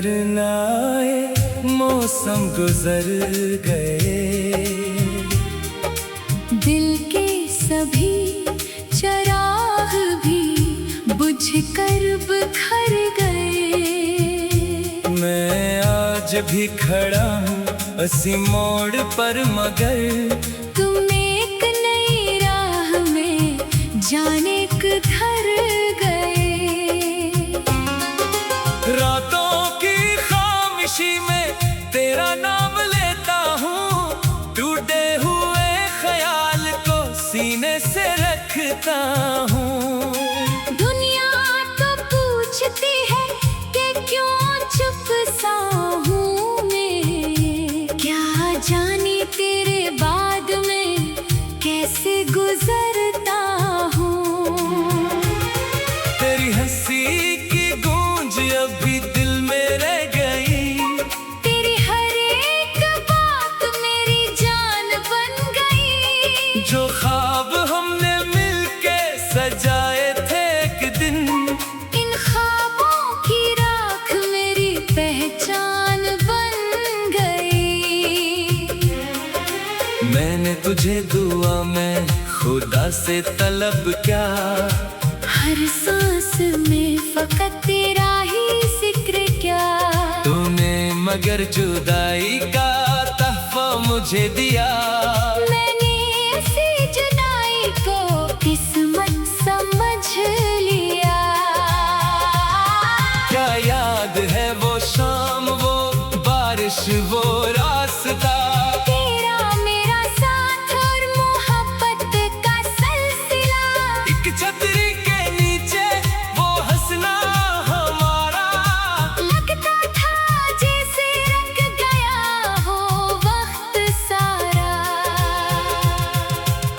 नजर न आए मौसम गुजर गए। दिल के सभी चराग भी बुझकर बिखर गए। मैं आज भी खड़ा हूँ उसी मोड़ पर, मगर तुम एक नई राह में जाने किधर गए। रातों की खामोशी में तेरा नाम लेता हूँ, टूटे हुए ख्याल को सीने से रखता हूँ। दुनिया तो पूछती है कि क्यों चुप सा हूँ मैं, क्या जाने तेरे बाद में कैसे गुजरता हूँ। तेरी हंसी की गूंज अभी दिल में रह गई, तेरी हर एक बात मेरी जान बन गई। जो ख्वाब हमने मिलके सजाए थे एक दिन, इन ख्वाबों की राख मेरी पहचान बन गई। मैंने तुझे दुआ में खुदा से तलब क्या, हर सांस में फकत तेरा ही जिक्र क्या। तूने मगर जुदाई का तहफा मुझे दिया। मैंने ऐसी जुदाई को किस्मत समझ लिया। क्या याद है वो शाम, वो बारिश, वो रास्ता, तेरा मेरा साथ और मोहब्बत का सिलसिला। एक छतरी के नीचे वो हंसना हमारा, लगता था जैसे रख गया हो वक्त सारा।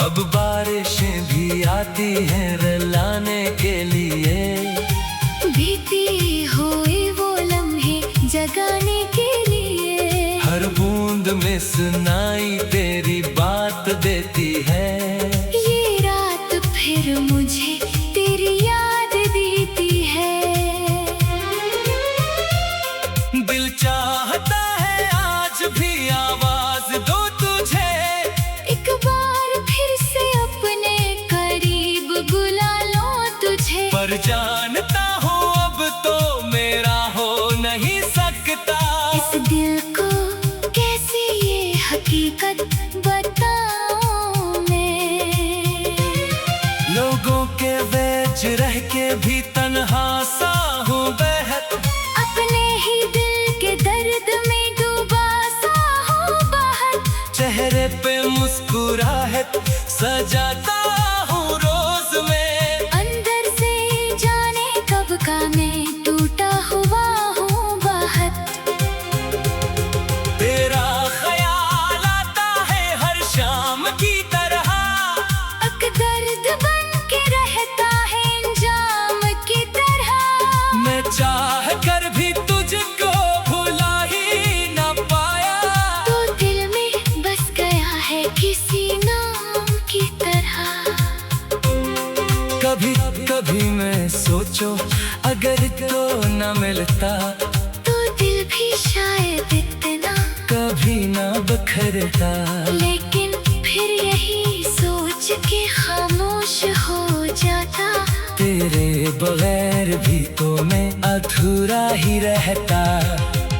अब बारिशें भी आती हैं रुलाने के लिए, बीती हुए वो लम्हे जगाने के लिए। हर बूंद में सुनाई तेरी बात देती है। ये रात फिर मुझे तेरी याद देती है। दिल चाहता है आज भी आवाज दो तुझे, एक बार फिर से अपने करीब बुला लो तुझे। पर जानता हूँ अब तो मेरा हो नहीं सकता। इस दिल को कैसे ये हकीकत बताऊं मैं। लोगों के बीच रह के भी तन्हा सा हूँ बेहद, अपने ही दिल के दर्द में डूबा सा हूँ बाहर। चेहरे पे मुस्कुराहट सजाता हूँ रोज में, अंदर से जाने कब का मैं टूटा हुआ हूँ बाहर। तेरा ख्याल आता है हर शाम की तरह, अक दर्द बन के रहता है इंजाम की तरह। मैं चाह कर भी तुझको भुला ही न पाया, तो दिल में बस गया है किसी नाम की तरह। कभी कभी मैं सोचो अगर तो न मिलता, तो दिल भी शायद इतना कभी न बिखरता। लेकिन फिर यही सोच के खामोश हो जाता। तेरे बगैर भी तो मैं अधूरा ही रहता।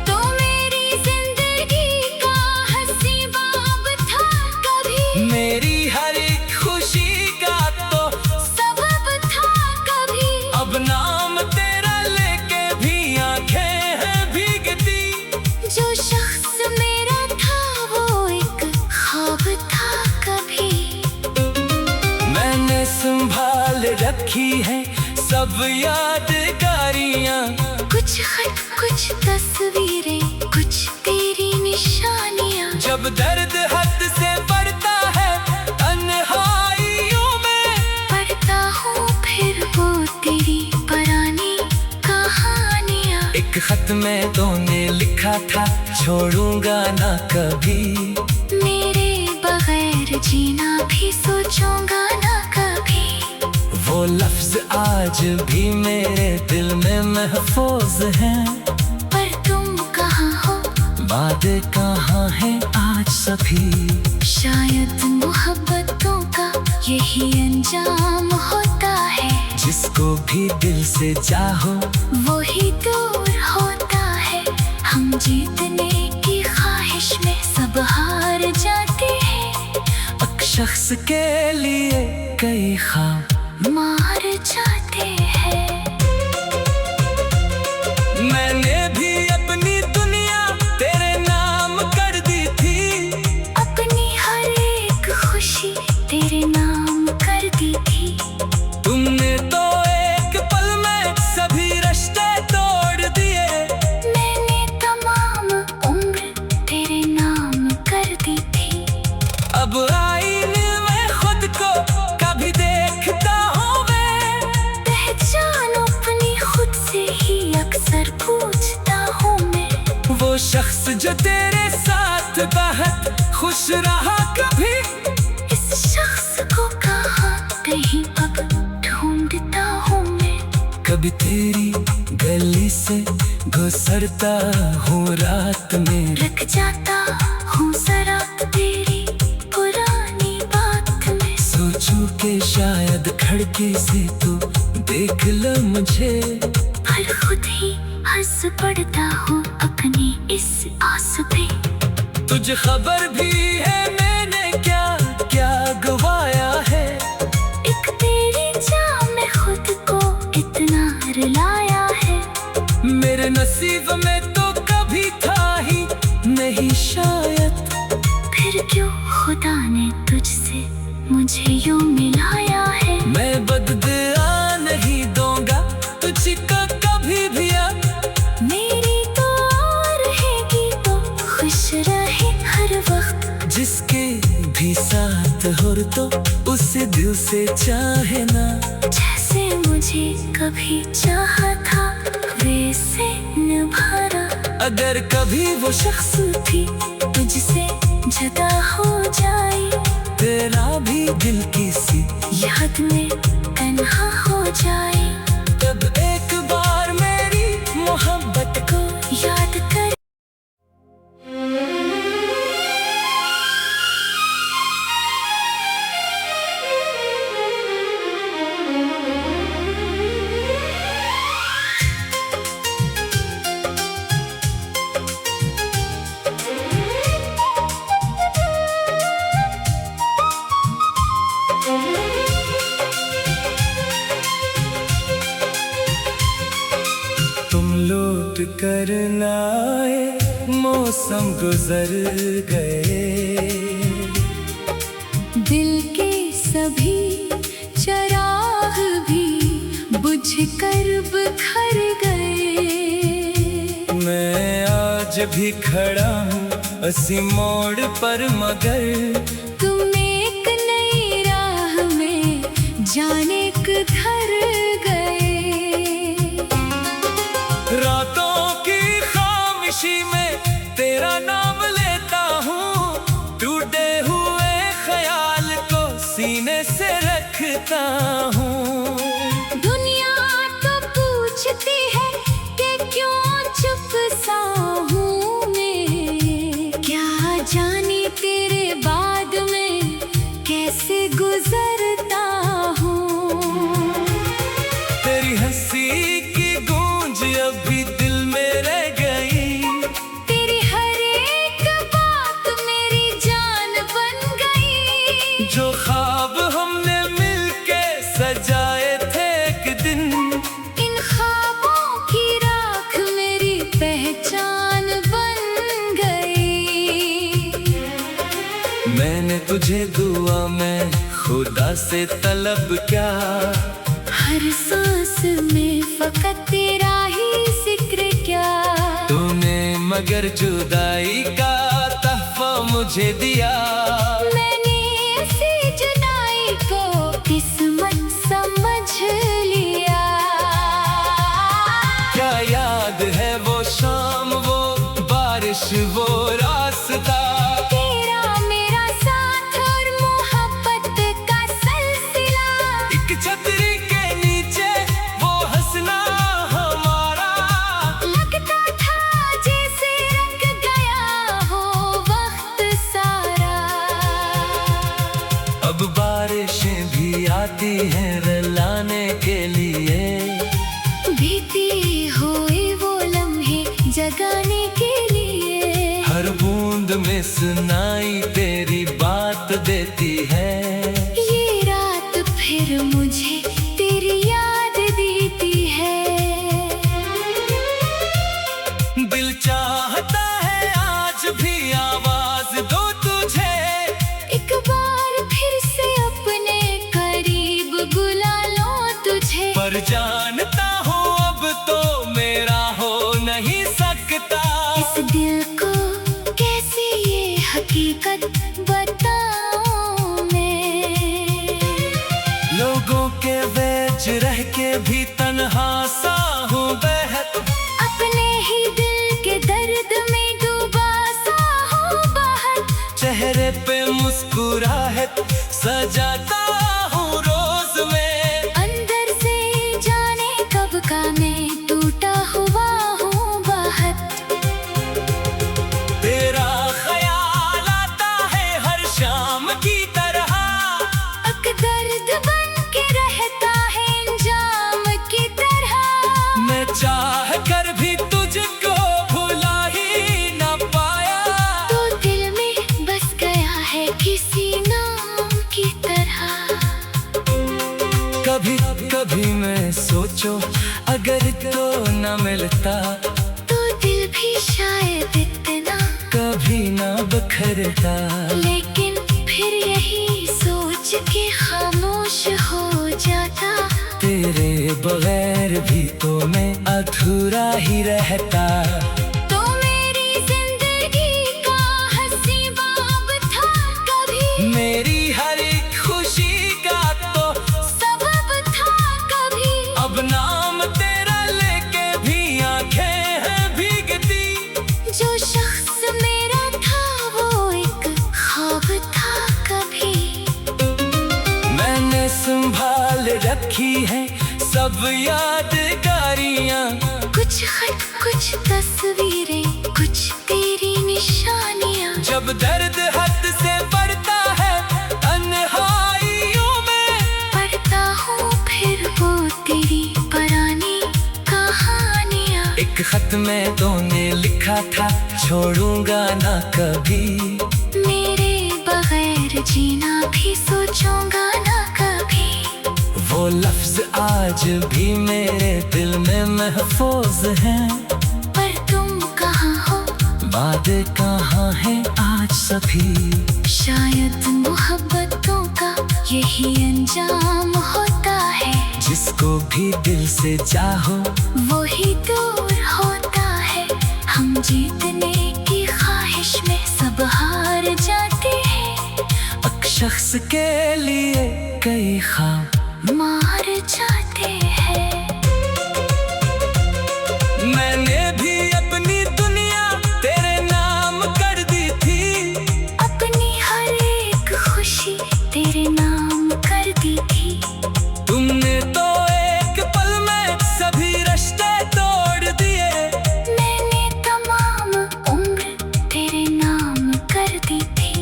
तो मेरी जिंदगी का हंसी बाब था कभी, मेरी हर एक खुशी का तो सबब था कभी। अब नाम तेरा लेके भी आंखें हैं भीगती। जो शख्स मेरा था वो एक ख्वाब था कभी। मैंने संभाल रखी है सब यादगारियाँ, कुछ खत कुछ तस्वीरें कुछ तेरी निशानियाँ। जब दर्द हद से बढ़ता है तन्हाइयों में, पढ़ता हूँ फिर वो तेरी पुरानी कहानियाँ। एक खत में तूने लिखा था छोड़ूंगा ना कभी, मेरे बगैर जीना भी सोचूंगा ना कभी। वो लफ्ज आज भी मेरे दिल में महफूज हैं, पर तुम सभी। शायद मोहब्बतों का यही अंजाम होता है, जिसको भी दिल से चाहो वो ही दूर होता है। हम जीतने की ख्वाहिश में सब हार जाते हैं, एक शख्स के लिए कई ख्वाब मार जाते हैं। मैंने भी अपनी दुनिया तेरे नाम कर दी थी, अपनी हर एक खुशी तेरे नाम कर दी थी। तुमने तो एक पल में सभी रिश्ते तोड़ दिए, मैंने तमाम उम्र तेरे नाम कर दी थी। अब आईने में खुद को कभी देखता हूँ मैं, पहचान अपनी खुद से ही अक्सर पूछता हूँ मैं। वो शख्स जो तेरे साथ बहुत खुश रहा कभी, इस शख्स को कहाँ कहीं अब ढूंढता हूँ मैं। कभी तेरी गली से गुजरता हूँ रात में, रख जाता हूँ जरा तेरी पुरानी बात में। सोचूं कि शायद खिड़की से तू देख ल मुझे, पर खुद ही हंस पड़ता हूँ अपनी इस आस पे। तुझे खबर भी है मैंने क्या क्या गवाया है, एक तेरी जान में खुद को इतना रुलाया है। मेरे नसीब में तो कभी था ही नहीं शायद, फिर क्यों खुदा ने तुझसे मुझे यूं मिलाया है। मैं बदला नहीं दूंगा तुझको कभी भी अब, मेरी तो रहेगी तो खुश रहे हर वक्त। जिसके भी साथ हो तो उसे दिल से चाहे ना, जैसे मुझे कभी चाहा था वैसे निभाना। अगर कभी वो शख्स भी तुझसे जुदा हो जाए, तेरा भी दिल किसी याद में तन्हा हो जाए, तब एक बार मेरी मोहब्बत को याद कर। तुम लौट कर न आए, मौसम गुजर गए, दिल के सभी चराग भी बुझकर बिखर गए। मैं आज भी खड़ा हूँ इसी मोड़ पर, मगर तुम एक नई राह में जाने किधर गए। रातों की खामोशी में तेरा नाम लेता हूँ, टूटे हुए ख्याल को सीने से रखता हूँ। दुनिया तो पूछती है कि क्यों चुप सा हूँ मैं, क्या जाने तेरे बाद में कैसे गुजरता हूँ। तेरी हंसी की गूंज अभी दिल में रह गई, तेरी हर एक बात मेरी जान बन गई। जो ख्वाब हमने मिलके सजाए थे एक दिन, इन ख्वाबों की राख मेरी पहचान बन गई। मैंने तुझे दुआ में खुदा से तलब क्या, हर सांस में फकत तेरा ही जिक्र क्या। तूने मगर जुदाई का तहफा मुझे दिया, मैंने ऐसी जुदाई को किस्मत समझ लिया। क्या याद है वो शाम, वो बारिश, वो रास्ता, तेरा मेरा साथ और मोहब्बत का सिलसिला। एक छतरी के नीचे वो हंसना हमारा, लगता था जैसे रंग गया हो वक्त सा। में सुनाई तेरी बात देती है। ये रात फिर मुझे तेरी याद देती है। दिल चाहता है आज भी आवाज दो तुझे, एक बार फिर से अपने करीब बुला लो तुझे। पर जानता हूँ अब तो मेरा हो नहीं सकता। इस दिल को कैसे ये हकीकत बताऊं मैं। लोगों के बीच रह के भी तन्हा सा हूँ बहत, अपने ही दिल के दर्द में डूबा सा हूँ बाहर। चेहरे पे मुस्कुराहट सजाता हूँ रोज में, अंदर से जाने कब का मैं टूटा हुआ हूँ बाहर। तेरा ख्याल आता है हर शाम की तरह, अक दर्द बन के रहता है इंजाम की तरह। मैं चाह कर भी तुझको भुला ही न पाया, तो दिल में बस गया है किसी नाम की तरह। कभी कभी मैं सोचो अगर तो न मिलता, तो दिल भी शायद इतना कभी न बिखरता। लेकिन फिर यही सोच के खामोश हो जाता। तेरे बगैर भी तो मैं अधूरा ही रहता। तो मेरी जिंदगी का हंसी बाब था कभी, मेरी हर एक खुशी का तो सबब था कभी। अब नाम तेरा लेके भी आंखें हैं भीगती। जो शख्स मेरा था वो एक ख्वाब था कभी। मैंने संभाल रखी है सब यादगारियाँ, कुछ खत कुछ तस्वीरें कुछ तेरी निशानियाँ। जब दर्द हद से बढ़ता है तन्हाइयों में, पढ़ता हूँ फिर वो तेरी पुरानी कहानियाँ। एक खत में तूने लिखा था छोड़ूंगा ना कभी, मेरे बगैर जीना भी सोचूंगा ना कभी। वो लफ्ज आज भी मेरे दिल में महफूज हैं। पर तुम कहाँ हो, बातें कहाँ हैं आज सभी। शायद मोहब्बतों का यही अंजाम होता है। जिसको भी दिल से चाहो वो ही दूर होता है। हम जीतने की ख्वाहिश में सब हार जाते हैं। एक शख्स के लिए कई ख्वाब मार जाते हैं। मैंने भी अपनी दुनिया तेरे नाम कर दी थी, अपनी हर एक खुशी तेरे नाम कर दी थी। तुमने तो एक पल में सभी रिश्ते तोड़ दिए। मैंने तमाम उम्र तेरे नाम कर दी थी।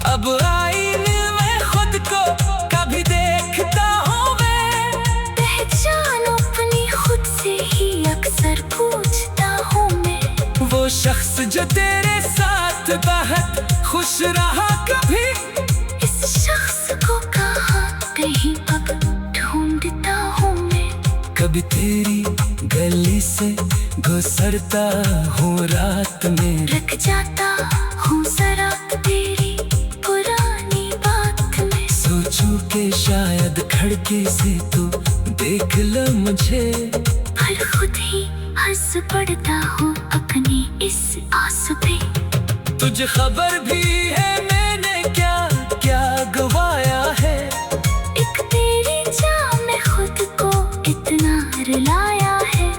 अब आईने में खुद को कभी देखता हूँ मैं, पहचान अपनी खुद से ही अक्सर पूछता हूँ मैं। वो शख्स जो तेरे साथ बहुत खुश रहा कभी, इस शख्स को कहाँ कहीं अब ढूंढता हूँ मैं। कभी तेरी गली से गुजरता हूँ रात में, रख जाता हूँ जरा तेरी पुरानी बात में। सोचूं कि शायद खिड़की से तू देख लो मुझे, पर खुद ही हंस पड़ता हूँ अपनी इस आस पे। तुझे खबर भी है मैंने क्या क्या गवाया है। एक तेरी जान में खुद को इतना रुलाया है।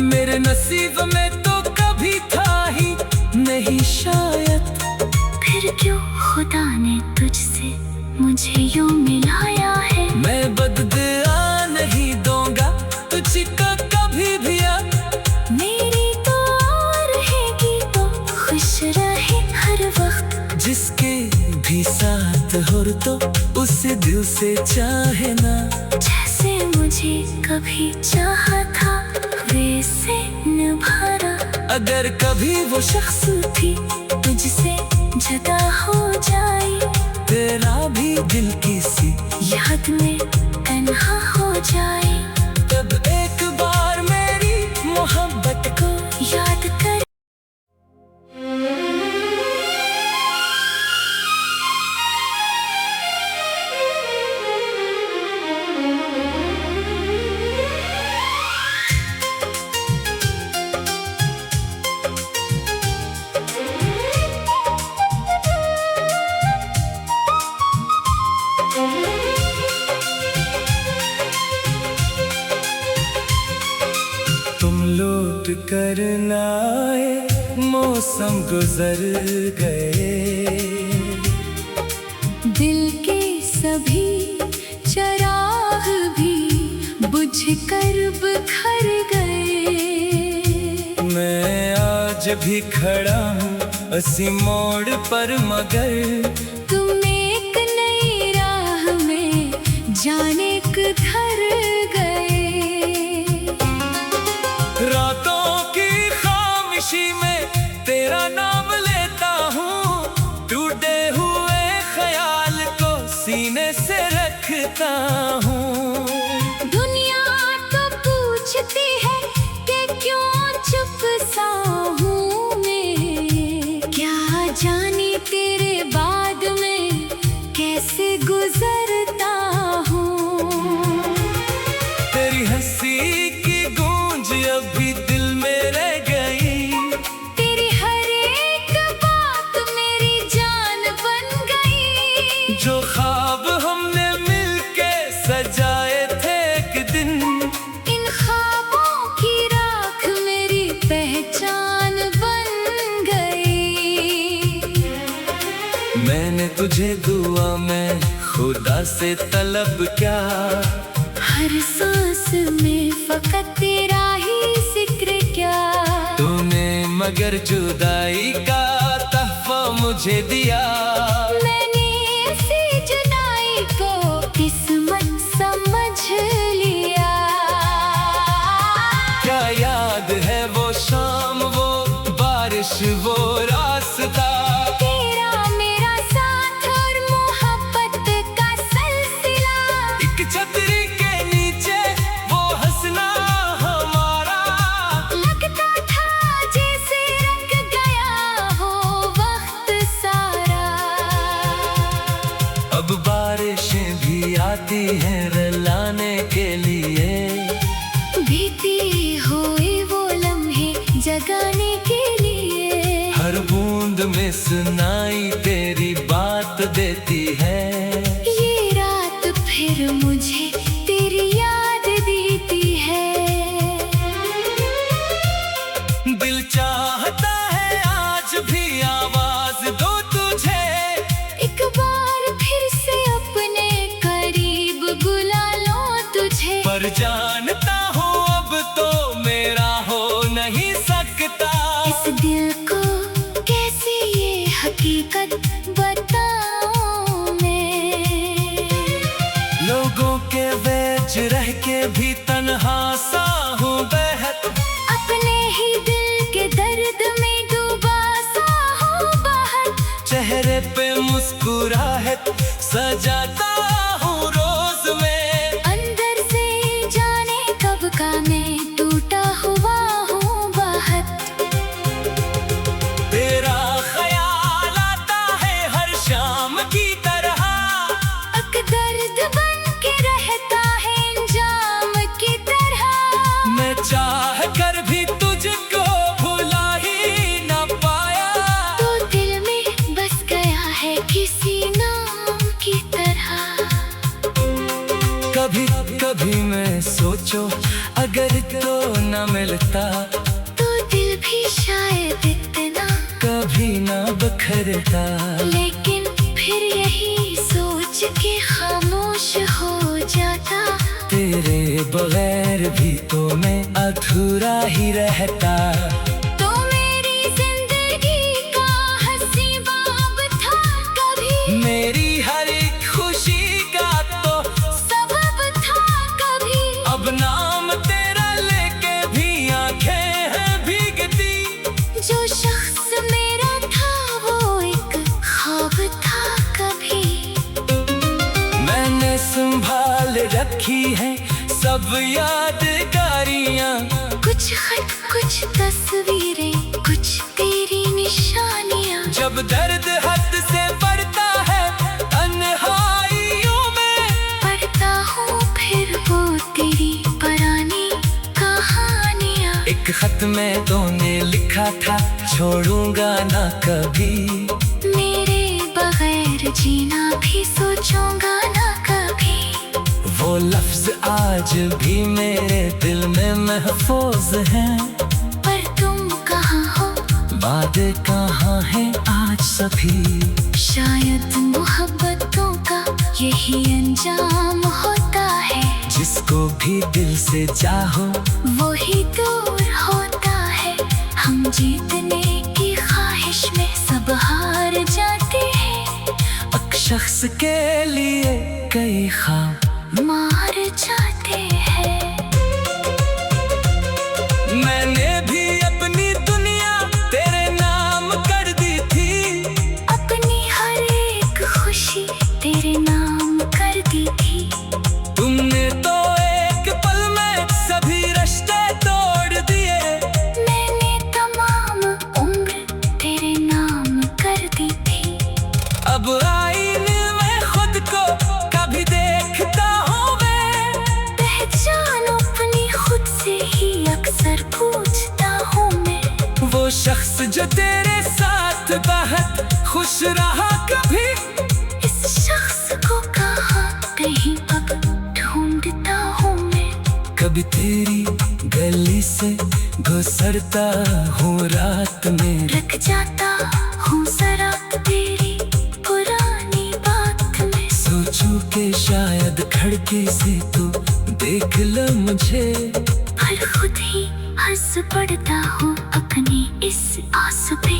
मेरे नसीब में तो कभी था ही नहीं शायद, फिर क्यों खुदा ने तुझसे मुझे यूं मिलाया है। मैं बददुआ नहीं दूंगा तुझको कभी भी। अब मेरी तो रहेगी तो खुश रहे हर वक्त। जिसके भी साथ हो तो उसे दिल से चाहे ना, जैसे मुझे कभी चाहा था वैसे निभाना। अगर कभी वो शख्स थी तुझसे जुदा हो जाए, तेरा भी दिल किसी याद में तन्हा हो जाए, तब एक बार मेरी मोहब्बत को याद कर। तुम लौट कर न आए, मौसम गुजर गए, दिल के सभी चराग भी बुझकर बिखर गए। मैं आज भी खड़ा हूँ इसी मोड़ पर, मगर तुम एक नई राह में जाने किधर गए। रातों की खामोशी में तेरा नाम लेता हूँ, टूटे हुए ख्याल को सीने से रखता हूँ। दुनिया तो पूछती है कि क्यों चुप सा हूँ मैं, क्या जाने तेरे बाद में कैसे गुजरता हूँ। तेरी हंसी की गूंज अभी दिल में रह गई, तेरी हर एक बात मेरी जान बन गई। जो ख्वाब हमने मिलके सजाए थे एक दिन, इन ख्वाबों की राख मेरी पहचान बन गई। मैंने तुझे दुआ में खुदा से तलब क्या, हर सांस में फकत तेरा ही जिक्र क्या। तूने मगर जुदाई का तहफा मुझे दिया, मैंने ऐसी जुदाई को किस्मत समझ लिया। क्या याद है वो शाम, वो बारिश, वो रास्ता, तेरा मेरा साथ और मोहब्बत का सिलसिला। एक छतरी के नीचे वो हंसना हमारा, लगता था जैसे रंग गया हो वक्त सारा। अब बारिशें भी आती हैं रुलाने के लिए, बीती हुई वो लम्हे जगाने के लिए। हर बूंद में सुनाई तेरी बात देती है, ये रात फिर मुझे तेरी याद देती है। दिल चाहता है आज भी आवाज दो तुझे, एक बार फिर से अपने करीब बुला लो तुझे। पर जानता हूँ अब तो मेरा हो नहीं सकता। इस दिल को कैसे ये हकीकत बताऊं मैं। लोगों के बीच रह के भी तन्हा सा हूँ बहत, अपने ही दिल के दर्द में डूबा सा हूँ बहत। चेहरे पे मुस्कुराहट सजाता हूँ रोज में, अंदर से जाने कब का मैं टूटा हुआ हूँ बहत। तेरा ख्याल आता है हर शाम की तरह, अक दर्द बन के रहता है इंजाम की तरह। मैं चाह कर भी तुझको भुला ही ना पाया, तो दिल में बस गया है किसी नाम की तरह। कभी कभी मैं सोचो अगर तो न मिलता, तो दिल भी शायद इतना कभी न बखरता। लेकिन फिर यही सोच के खामोश हो जाता, तेरे बगैर भी तो मैं अधूरा ही रहता। तो मेरी जिंदगी का हंसी बाब था कभी, मेरी हर एक खुशी का तो सबब था कभी। अब नाम तेरा लेके भी आंखें हैं भीगती, जो शख्स मेरा था वो एक रखी है सब यादगारियाँ। कुछ खत, कुछ तस्वीरें, कुछ तेरी निशानियाँ। जब दर्द हद से बढ़ता है तन्हाइयों में, पढ़ता हूँ फिर वो तेरी पुरानी कहानियाँ। एक खत में तूने लिखा था छोड़ूंगा ना कभी, मेरे बगैर जीना भी सोचूंगा ना कभी। वो लफ्ज आज भी मेरे दिल में महफूज हैं। पर तुम कहाँ हो, वादे कहाँ हैं आज सभी। शायद मोहब्बतों का यही अंजाम होता है। जिसको भी दिल से चाहो वो ही दूर होता है। हम जीतने की ख्वाहिश में सब हार जाते हैं। एक शख्स के लिए कई ख्वाब मार जाते हैं। मैंने भी अपनी दुनिया तेरे नाम कर दी थी, अपनी हर एक खुशी तेरे नाम कर दी थी। तुमने तो एक पल में सभी रिश्ते तोड़ दिए, मैंने तमाम उम्र तेरे नाम कर दी थी। अब आईने में खुद को कभी देखता हूँ मैं, पहचान अपनी खुद से ही अक्सर पूछता हूँ मैं। वो शख्स जो तेरे साथ बहुत खुश रहा कभी, इस शख्स को कहाँ कहीं अब ढूंढता हूँ मैं। कभी तेरी गली से गुजरता हूँ रात में, रख जाता हूँ जरा तेरी पुरानी बात में। सोचूं कि शायद खिड़की से तू देख ल मुझे, पर खुद ही हंस पड़ता हूँ अपनी इस आस पे।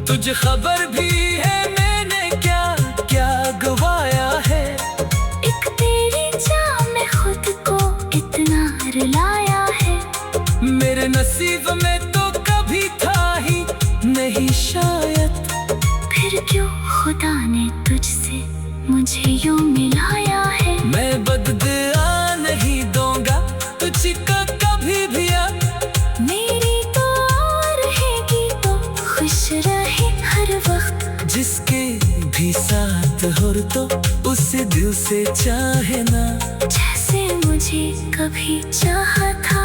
तुझे खबर भी है मैंने क्या क्या गवाया है। एक तेरी चाह में खुद को इतना रुलाया है। मेरे नसीब में तो कभी था ही नहीं शायद, फिर क्यों खुदा ने तुझसे मुझे यूं मिलाया है। मैं बददुआ नहीं दूंगा तुझको कभी भी। मेरी तो रहेगी तो खुश रहे हर वक्त। जिसके भी साथ हो तो उसे दिल से चाहे ना, जैसे मुझे कभी चाहा था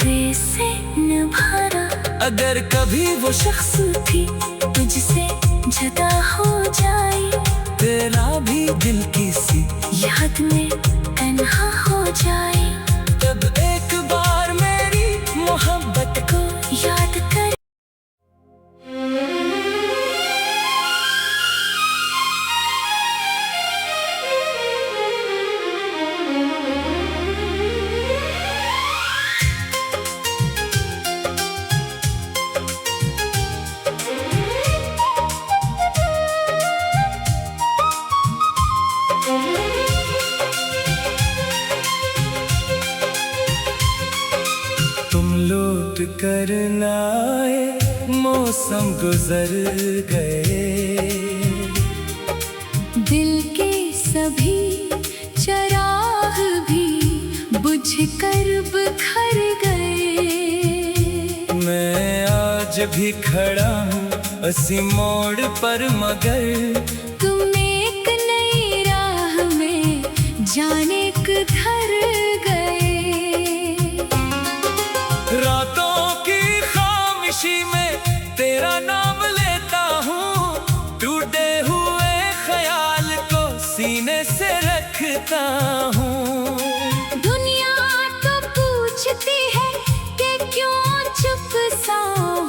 वैसे निभाना। अगर कभी वो शख्स भी तुझसे जुदा हो जाए, तेरा भी दिल किसी याद में तन्हा हो जाए, तब एक बार मेरी मोहब्बत को याद कर। तुम लौट कर ना आए, मौसम गुजर गए, दिल के सभी चराग भी बुझ कर बिखर गए। मैं आज भी खड़ा हूँ उसी मोड़ पर, मगर तुम एक नई राह में जाने किधर गए। रातों की खामोशी में तेरा नाम लेता हूँ, टूटे हुए ख्याल को सीने से रखता हूँ। दुनिया तो पूछती है कि क्यों चुप सा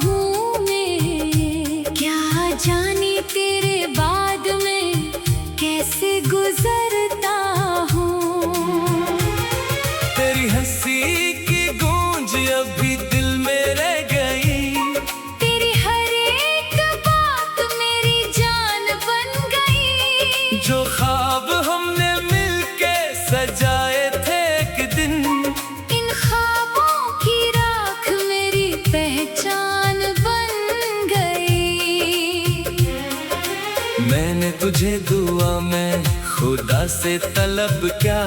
हूँ मैं, क्या जानी तेरे बाद में कैसे गुजरता हूँ। तेरी हंसी की गूंज अभी दिल में रह गई, तेरी हर एक बात मेरी जान बन गई। जो ख्वाब हमने मिलके सजाए थे एक दिन, इन ख्वाबों की राख मेरी पहचान बन गई। मैंने तुझे दुआ में खुदा से तलब क्या,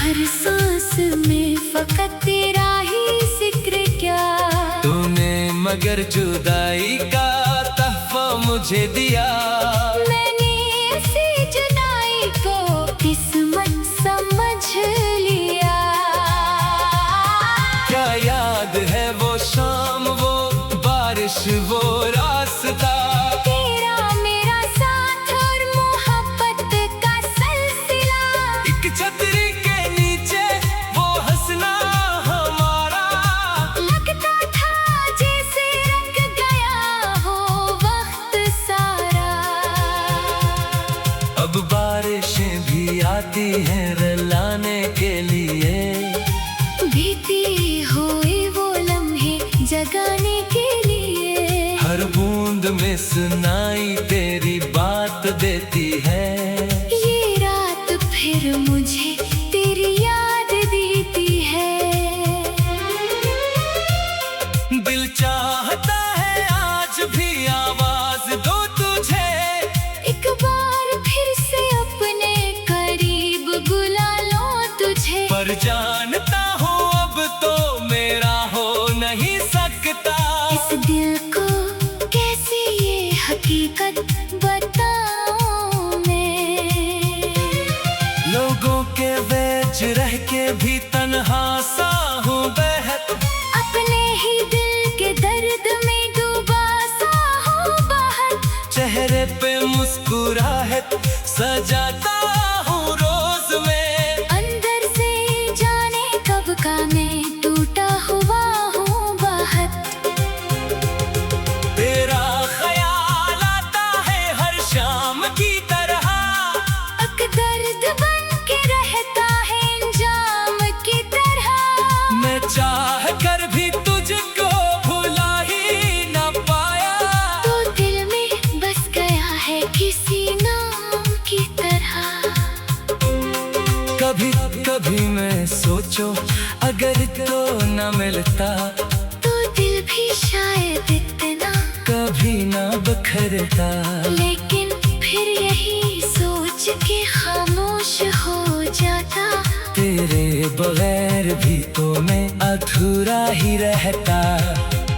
हर सांस में फकत तेरा ही जिक्र क्या। तूने मगर जुदाई का तहफा मुझे दिया। मैंने ऐसी जुदाई को किस्मत समझ लिया। क्या याद है वो शाम, वो बारिश, वो रास्ता, तेरा मेरा साथ और मोहब्बत का सिलसिला। एक छतरी के नीचे वो हंसना हमारा। लगता था जैसे रंग गया हो वक्त सारा। अब बारिशें भी आती हैं रुलाने के लिए। बीती हुई वो लम्हे जगाने के लिए। हर बूंद में सुनाई तेरी बात देती है। ये रात फिर मुझे तेरी याद देती है। दिल चाहता है आज भी आवाज दो तुझे। एक बार फिर से अपने करीब बुला लो तुझे। पर जानता हूँ अब तो मेरा हो नहीं सकता। इस दिल को कैसे ये हकीकत बताऊं मैं। लोगों के बीच रह के भी तन्हा सा हूँ बहत। अपने ही दिल के दर्द में डूबा सा हूँ बाहर। चेहरे पे मुस्कुराहट सजाता हूँ रोज में। अंदर से जाने कब का मैं टूटा हुआ हूँ बाहर। तेरा ख्याल आता है हर शाम की तरह। अक दर्द बन के रहता है इंजाम की तरह। मैं चाह कर भी तुझको भुला ही न पाया। तो दिल में बस गया है किसी नाम की तरह। कभी कभी मैं सोचो अगर तो न मिलता, तो दिल भी शायद इतना कभी न बखरता। लेकिन फिर यही सोच के खामोश हो जाता। तेरे बगैर भी तो मैं अधूरा ही रहता।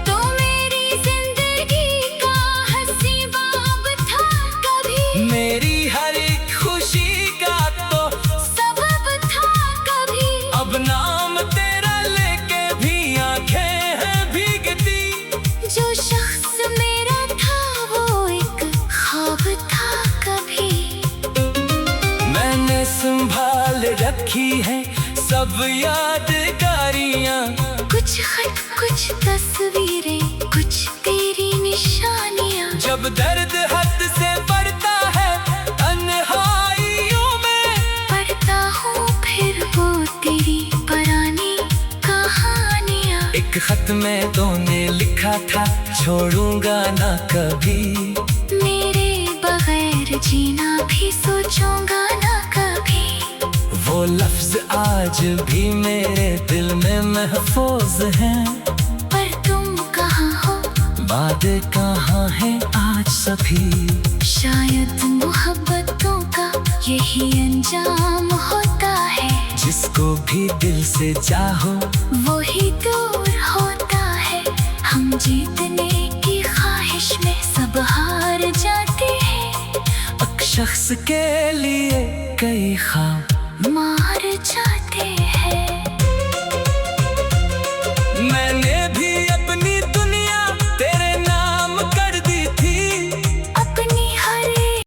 तो मेरी जिंदगी का हंसी बाब था कभी। मेरी हर एक खुशी का तो सबब था कभी। अब नाम तेरा लेके भी आंखें हैं भीगती। जो शख्स मेरा था वो एक ख्वाब था कभी। मैंने संभाल रखी है सब यादगारियाँ। कुछ खत कुछ तस्वीरें कुछ तेरी निशानियाँ। जब दर्द हद से बढ़ता है तन्हाइयों में, पढ़ता हूँ फिर वो तेरी पुरानी कहानियाँ। एक खत में तूने लिखा था छोड़ूंगा ना कभी। मेरे बगैर जीना भी सोचूंगा ना कभी। वो लफ्ज आज भी मेरे दिल में महफूज हैं। पर तुम कहाँ हो बातें कहाँ हैं आज सभी। शायद मोहब्बतों का यही अंजाम होता है। जिसको भी दिल से चाहो वो ही दूर होता है। हम जीतने की ख्वाहिश में सब हार जाते हैं। एक शख्स के लिए कई ख्वाब